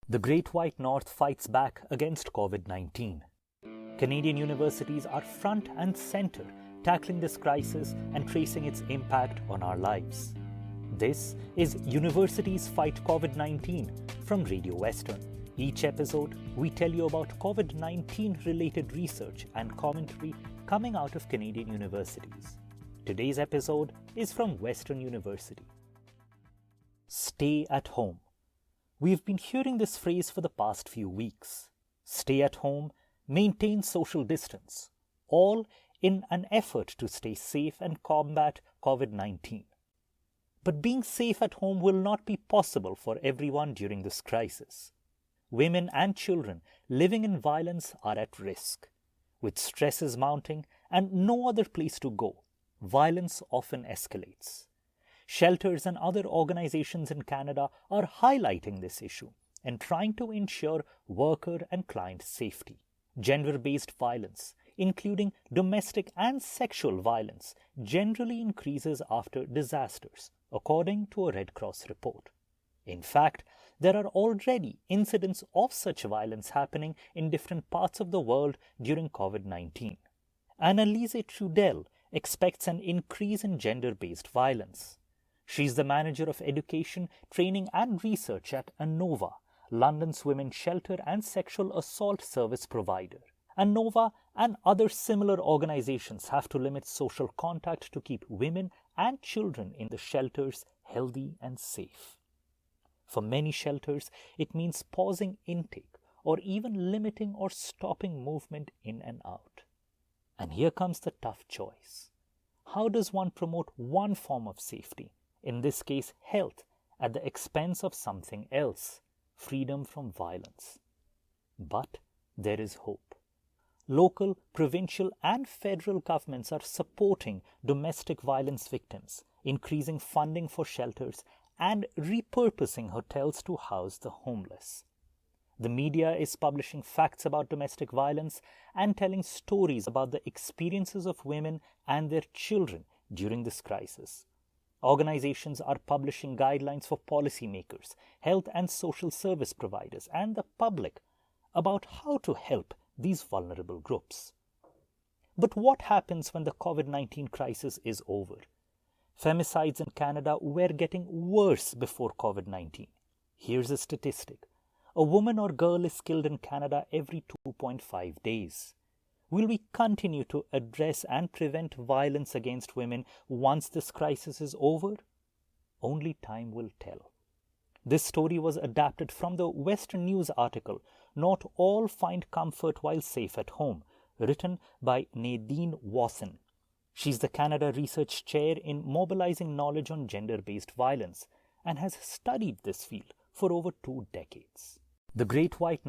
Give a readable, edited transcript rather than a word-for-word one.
The Great White North fights back against COVID-19. Canadian universities are front and center, tackling this crisis and tracing its impact on our lives. This is Universities Fight COVID-19 from Radio Western. Each episode, we tell you about COVID-19 related research and commentary coming out of Canadian universities. Today's episode is from Western University. Stay at home. We've been hearing this phrase for the past few weeks. Stay at home, maintain social distance, all in an effort to stay safe and combat COVID-19. But being safe at home will not be possible for everyone during this crisis. Women and children living in violence are at risk. With stresses mounting and no other place to go, violence often escalates. Shelters and other organizations in Canada are highlighting this issue and trying to ensure worker and client safety. Gender-based violence, including domestic and sexual violence, generally increases after disasters, according to a Red Cross report. In fact, there are already incidents of such violence happening in different parts of the world during COVID-19. Annalise Trudel expects an increase in gender-based violence. She's the manager of education, training and research at ANOVA, London's women's shelter and sexual assault service provider. ANOVA and other similar organizations have to limit social contact to keep women and children in the shelters healthy and safe. For many shelters, it means pausing intake or even limiting or stopping movement in and out. And here comes the tough choice. How does one promote one form of safety, in this case health, at the expense of something else, freedom from violence? But there is hope. Local, provincial and federal governments are supporting domestic violence victims, increasing funding for shelters and repurposing hotels to house the homeless. The media is publishing facts about domestic violence and telling stories about the experiences of women and their children during this crisis. Organizations are publishing guidelines for policymakers, health and social service providers, and the public about how to help these vulnerable groups. But what happens when the COVID-19 crisis is over? Femicides in Canada were getting worse before COVID-19. Here's a statistic. A woman or girl is killed in Canada every 2.5 days. Will we continue to address and prevent violence against women once this crisis is over? Only time will tell. This story was adapted from the Western News article, Not All Find Comfort While Safe at Home, written by Nadine Wathen. She's the Canada Research Chair in Mobilizing Knowledge on Gender-Based Violence and has studied this field for over 2 decades. The Great White